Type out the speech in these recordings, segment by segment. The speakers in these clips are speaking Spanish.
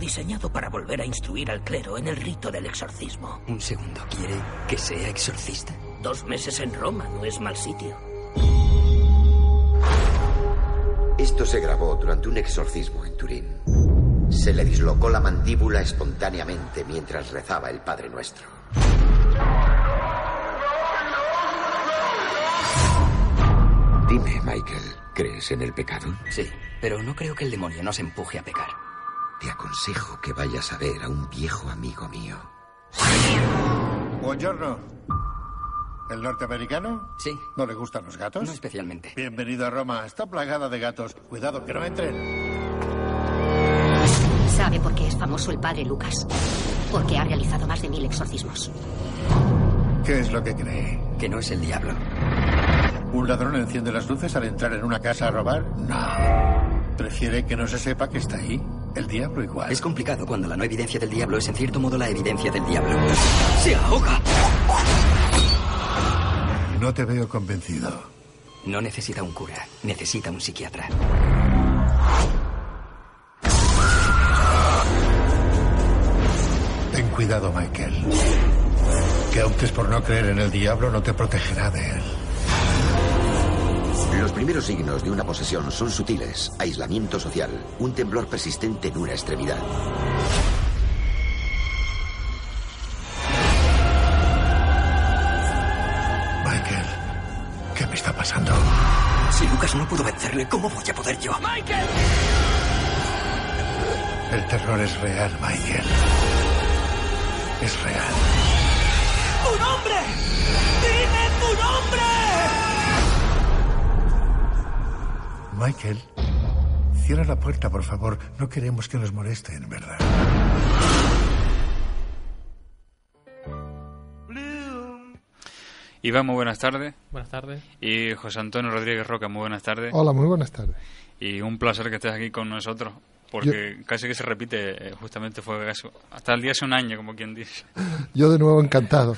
diseñado para volver a instruir al clero en el rito del exorcismo. Un segundo, ¿quiere que sea exorcista? 2 meses en Roma no es mal sitio. Esto se grabó durante un exorcismo en Turín. Se le dislocó la mandíbula espontáneamente mientras rezaba el Padre Nuestro. Dime, Michael, ¿crees en el pecado? Sí, pero no creo que el demonio nos empuje a pecar. Te aconsejo que vayas a ver a un viejo amigo mío. Buongiorno. ¿El norteamericano? Sí. ¿No le gustan los gatos? No especialmente. Bienvenido a Roma. Está plagada de gatos. Cuidado, que no entren. ¿Sabe por qué es famoso el padre Lucas? Porque ha realizado más de 1000 exorcismos. ¿Qué es lo que cree? Que no es el diablo. ¿Un ladrón enciende las luces al entrar en una casa a robar? No. ¿Prefiere que no se sepa que está ahí? El diablo igual. Es complicado cuando la no evidencia del diablo es en cierto modo la evidencia del diablo. ¡Se ahoga! No te veo convencido. No necesita un cura, necesita un psiquiatra. Ten cuidado, Michael. Que optes por no creer en el diablo no te protegerá de él. Los primeros signos de una posesión son sutiles: aislamiento social, un temblor persistente en una extremidad. Michael, ¿qué me está pasando? Si Lucas no pudo vencerle, ¿cómo voy a poder yo? ¡Michael! El terror es real, Michael. Es real. ¡Tu nombre! ¡Dime tu nombre! Michael, cierra la puerta, por favor. No queremos que nos molesten, ¿verdad? Iván, muy buenas tardes. Buenas tardes. Y José Antonio Rodríguez Roca, muy buenas tardes. Hola, muy buenas tardes. Y un placer que estés aquí con nosotros, porque casi que se repite, justamente fue caso. Hasta el día hace un año, como quien dice. Yo de nuevo encantado.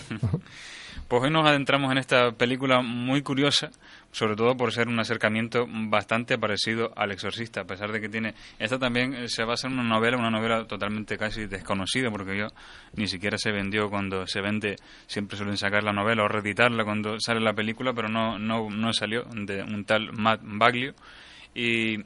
Pues hoy nos adentramos en esta película muy curiosa, sobre todo por ser un acercamiento bastante parecido al Exorcista, a pesar de que tiene... Esta también se basa en una novela totalmente casi desconocida, porque yo ni siquiera se vendió cuando se vende, siempre suelen sacar la novela o reeditarla cuando sale la película, pero no salió, de un tal Matt Baglio. Y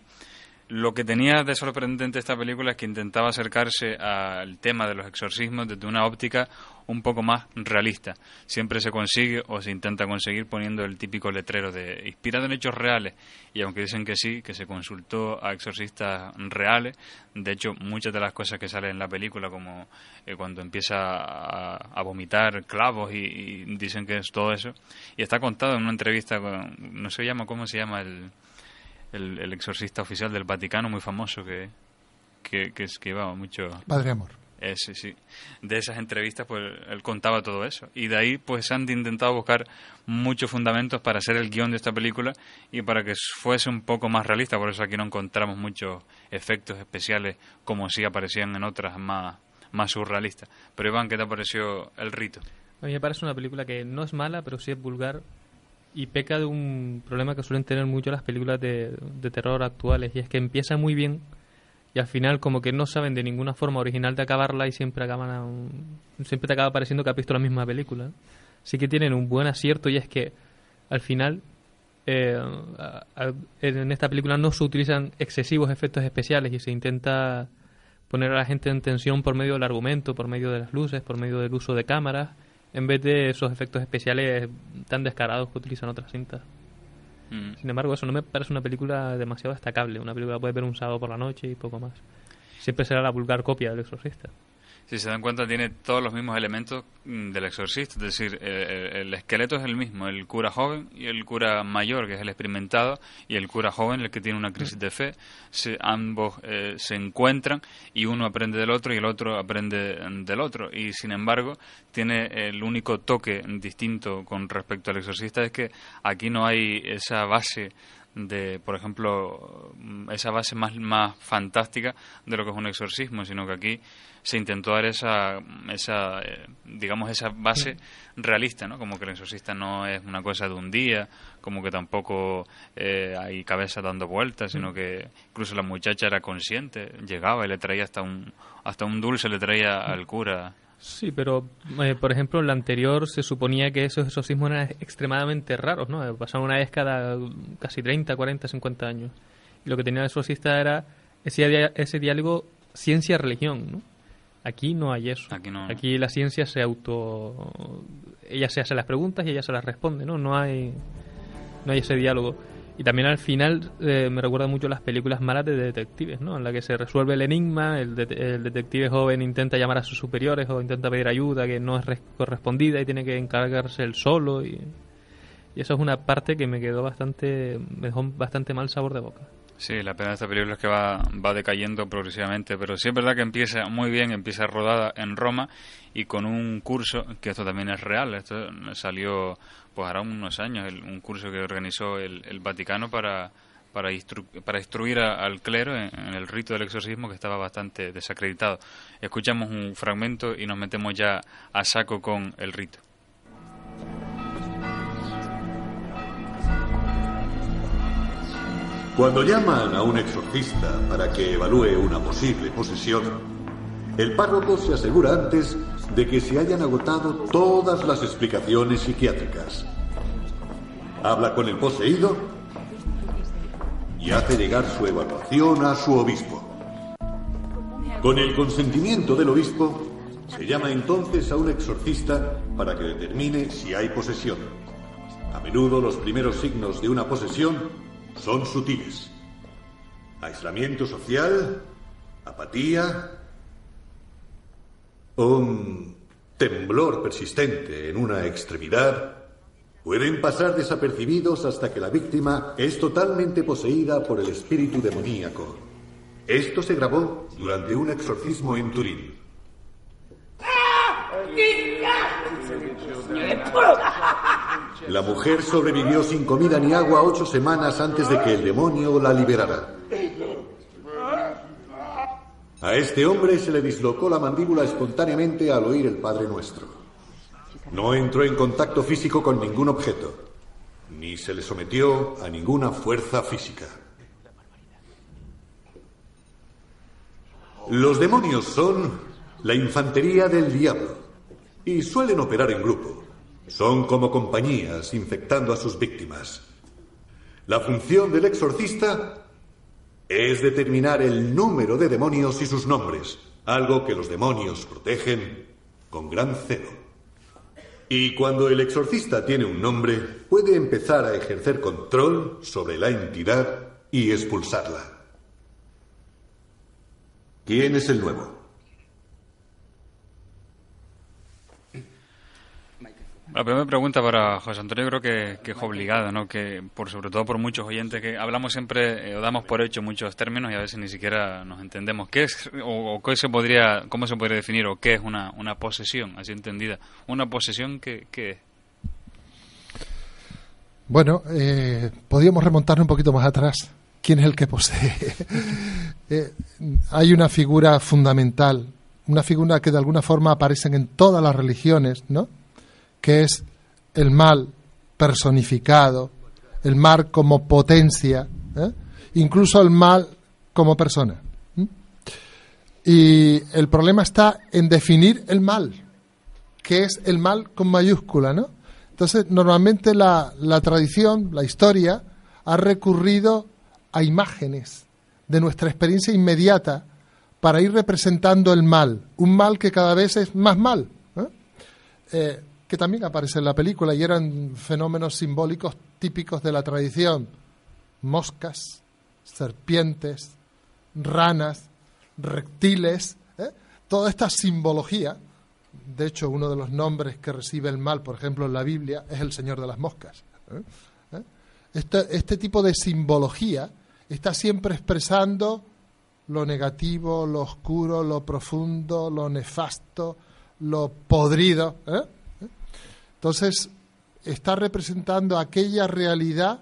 lo que tenía de sorprendente esta película es que intentaba acercarse al tema de los exorcismos desde una óptica un poco más realista. Siempre se consigue o se intenta conseguir poniendo el típico letrero de inspirado en hechos reales, y aunque dicen que sí, que se consultó a exorcistas reales, de hecho muchas de las cosas que salen en la película, como cuando empieza a vomitar clavos y dicen que es todo eso, y está contado en una entrevista con, no se llama, ¿cómo se llama? El exorcista oficial del Vaticano, muy famoso, que iba mucho... Padre Amor. Sí. De esas entrevistas, pues él contaba todo eso. Y de ahí, pues han intentado buscar muchos fundamentos para hacer el guión de esta película y para que fuese un poco más realista. Por eso aquí no encontramos muchos efectos especiales como sí aparecían en otras más surrealistas. Pero Iván, ¿qué te pareció El Rito? A mí me parece una película que no es mala, pero sí es vulgar y peca de un problema que suelen tener mucho las películas de terror actuales, y es que empieza muy bien y al final como que no saben de ninguna forma original de acabarla y siempre te acaba pareciendo que has visto la misma película. Sí que tienen un buen acierto, y es que al final en esta película no se utilizan excesivos efectos especiales y se intenta poner a la gente en tensión por medio del argumento, por medio de las luces, por medio del uso de cámaras, en vez de esos efectos especiales tan descarados que utilizan otras cintas. Sin embargo, eso no me parece una película demasiado destacable. Una película que puedes ver un sábado por la noche y poco más. Siempre será la vulgar copia del Exorcista. Si se dan cuenta, tiene todos los mismos elementos del Exorcista, es decir, el esqueleto es el mismo, el cura joven y el cura mayor, que es el experimentado, y el cura joven, el que tiene una crisis de fe. Ambos se encuentran y uno aprende del otro y el otro aprende del otro, y sin embargo tiene el único toque distinto con respecto al Exorcista, es que aquí no hay esa base por ejemplo, esa base más fantástica de lo que es un exorcismo, sino que aquí se intentó dar esa base realista, ¿no? Como que el exorcista no es una cosa de un día, como que tampoco hay cabezas dando vueltas, sino que incluso la muchacha era consciente, llegaba y le traía hasta un dulce, le traía al cura. Sí, pero por ejemplo, en la anterior se suponía que esos exorcismos eran extremadamente raros, ¿no? Pasaban una vez cada casi 30, 40, 50 años. Y lo que tenía el exorcista era ese diálogo ciencia-religión, ¿no? Aquí no hay eso. Aquí la ciencia ella se hace las preguntas y ella se las responde, ¿no? No hay ese diálogo. Y también al final me recuerda mucho las películas malas de detectives, ¿no? En la que se resuelve el enigma, el detective joven intenta llamar a sus superiores o intenta pedir ayuda que no es correspondida y tiene que encargarse él solo. Y eso es una parte que me dejó bastante mal sabor de boca. Sí, la pena de esta película es que va decayendo progresivamente, pero sí es verdad que empieza muy bien, empieza rodada en Roma y con un curso, que esto también es real, esto salió pues hará unos años, un curso que organizó el Vaticano para instruir al clero en el rito del exorcismo, que estaba bastante desacreditado. Escuchamos un fragmento y nos metemos ya a saco con el rito. Cuando llaman a un exorcista para que evalúe una posible posesión, el párroco se asegura antes de que se hayan agotado todas las explicaciones psiquiátricas. Habla con el poseído y hace llegar su evaluación a su obispo. Con el consentimiento del obispo, se llama entonces a un exorcista para que determine si hay posesión. A menudo los primeros signos de una posesión son sutiles: aislamiento social, apatía, un temblor persistente en una extremidad. Pueden pasar desapercibidos hasta que la víctima es totalmente poseída por el espíritu demoníaco. Esto se grabó durante un exorcismo en Turín. La mujer sobrevivió sin comida ni agua 8 semanas antes de que el demonio la liberara. A este hombre se le dislocó la mandíbula espontáneamente al oír el Padre Nuestro. No entró en contacto físico con ningún objeto, ni se le sometió a ninguna fuerza física. Los demonios son la infantería del diablo y suelen operar en grupo. Son como compañías infectando a sus víctimas. La función del exorcista es determinar el número de demonios y sus nombres, algo que los demonios protegen con gran celo. Y cuando el exorcista tiene un nombre, puede empezar a ejercer control sobre la entidad y expulsarla. ¿Quién es el nuevo? La primera pregunta para José Antonio creo que es obligada, ¿no? Que sobre todo por muchos oyentes que hablamos siempre, o damos por hecho muchos términos y a veces ni siquiera nos entendemos. ¿Qué es cómo se podría definir o qué es una posesión, así entendida? ¿Una posesión qué es? Bueno, podríamos remontarnos un poquito más atrás. ¿Quién es el que posee? Hay una figura fundamental, una figura que de alguna forma aparece en todas las religiones, ¿no? Que es el mal personificado, el mal como potencia, incluso el mal como persona. Y el problema está en definir el mal, que es el mal con mayúscula, ¿no? Entonces, normalmente la tradición, la historia, ha recurrido a imágenes de nuestra experiencia inmediata para ir representando el mal, un mal que cada vez es más mal, que también aparece en la película y eran fenómenos simbólicos típicos de la tradición: moscas, serpientes, ranas, reptiles, toda esta simbología. De hecho, uno de los nombres que recibe el mal, por ejemplo, en la Biblia, es el Señor de las Moscas. Este tipo de simbología está siempre expresando lo negativo, lo oscuro, lo profundo, lo nefasto, lo podrido. Entonces, está representando aquella realidad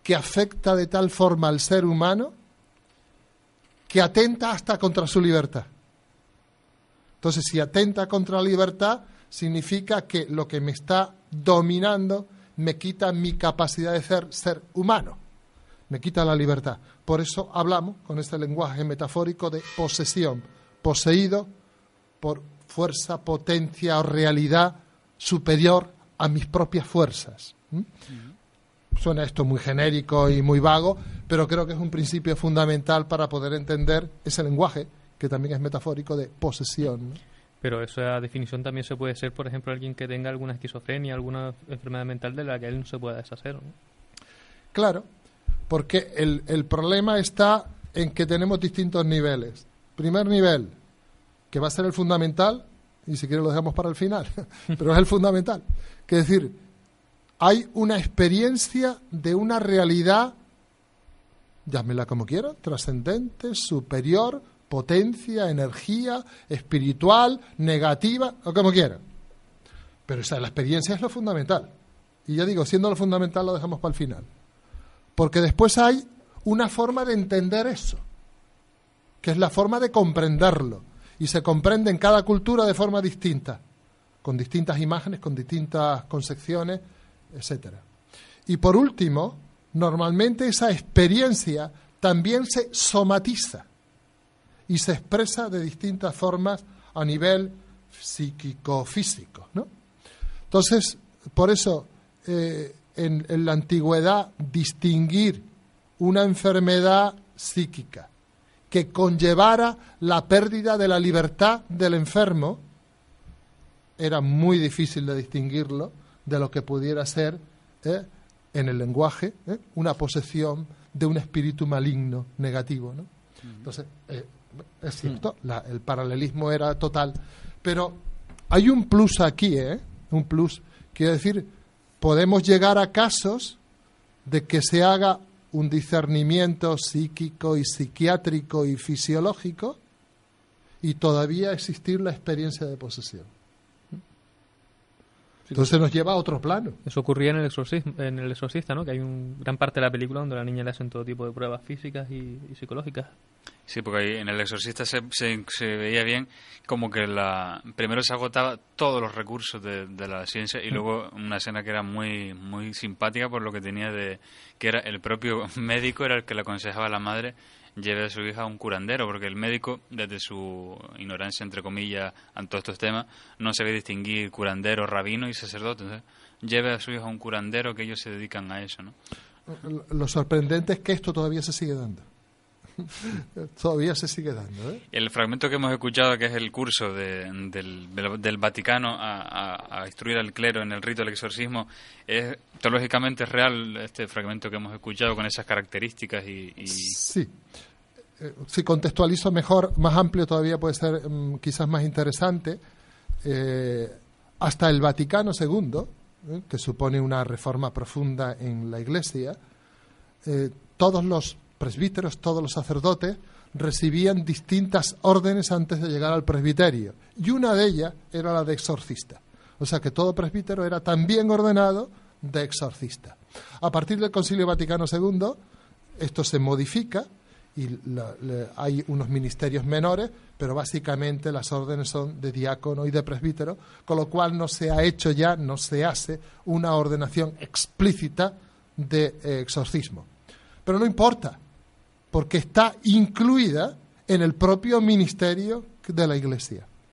que afecta de tal forma al ser humano que atenta hasta contra su libertad. Entonces, si atenta contra la libertad, significa que lo que me está dominando me quita mi capacidad de ser humano, me quita la libertad. Por eso hablamos con este lenguaje metafórico de posesión, poseído por fuerza, potencia o realidad superior a mis propias fuerzas. Suena esto muy genérico y muy vago, pero creo que es un principio fundamental para poder entender ese lenguaje, que también es metafórico, de posesión, ¿no? Pero esa definición también se puede ser, por ejemplo, alguien que tenga alguna esquizofrenia, alguna enfermedad mental de la que él no se pueda deshacer, ¿no? Claro, porque el problema está en que tenemos distintos niveles. Primer nivel, que va a ser el fundamental, y si quiere lo dejamos para el final, pero es el fundamental, que es decir, hay una experiencia de una realidad, llámela como quiera, trascendente, superior, potencia, energía, espiritual, negativa, o como quiera. Pero la experiencia es lo fundamental. Y ya digo, siendo lo fundamental lo dejamos para el final. Porque después hay una forma de entender eso, que es la forma de comprenderlo. Y se comprende en cada cultura de forma distinta, con distintas imágenes, con distintas concepciones, etcétera. Y por último, normalmente esa experiencia también se somatiza y se expresa de distintas formas a nivel psíquico-físico, ¿no? Entonces, por eso, en la antigüedad, distinguir una enfermedad psíquica que conllevara la pérdida de la libertad del enfermo era muy difícil de distinguirlo de lo que pudiera ser en el lenguaje una posesión de un espíritu maligno, negativo, ¿no? Entonces, es cierto, el paralelismo era total, pero hay un plus aquí, un plus, quiero decir, podemos llegar a casos de que se haga un discernimiento psíquico y psiquiátrico y fisiológico y todavía existir la experiencia de posesión. Entonces nos lleva a otro plano. Eso ocurría en el Exorcista, ¿no? Que hay gran parte de la película donde a la niña le hacen todo tipo de pruebas físicas y psicológicas. Sí, porque ahí en el Exorcista se veía bien como que primero se agotaba todos los recursos de la ciencia y luego una escena que era muy muy simpática por lo que tenía que era el propio médico era el que le aconsejaba a la madre lleve a su hija a un curandero, porque el médico, desde su ignorancia, entre comillas, en todos estos temas, no sabe distinguir curandero, rabino y sacerdote. Entonces, lleve a su hija a un curandero, que ellos se dedican a eso, ¿no? Lo sorprendente es que esto todavía se sigue dando. Todavía se sigue dando, ¿eh? El fragmento que hemos escuchado, que es el curso del Vaticano a instruir al clero en el rito del exorcismo, es teológicamente real este fragmento que hemos escuchado con esas características y... Sí. Si contextualizo mejor, más amplio todavía puede ser quizás más interesante. Hasta el Vaticano II, que supone una reforma profunda en la Iglesia, todos los presbíteros, todos los sacerdotes recibían distintas órdenes antes de llegar al presbiterio, y una de ellas era la de exorcista. O sea que todo presbítero era también ordenado de exorcista. A partir del Concilio Vaticano II, esto se modifica y hay unos ministerios menores, pero básicamente las órdenes son de diácono y de presbítero, con lo cual no se ha hecho ya, no se hace una ordenación explícita de exorcismo. Pero no importa, porque está incluida en el propio ministerio de la Iglesia.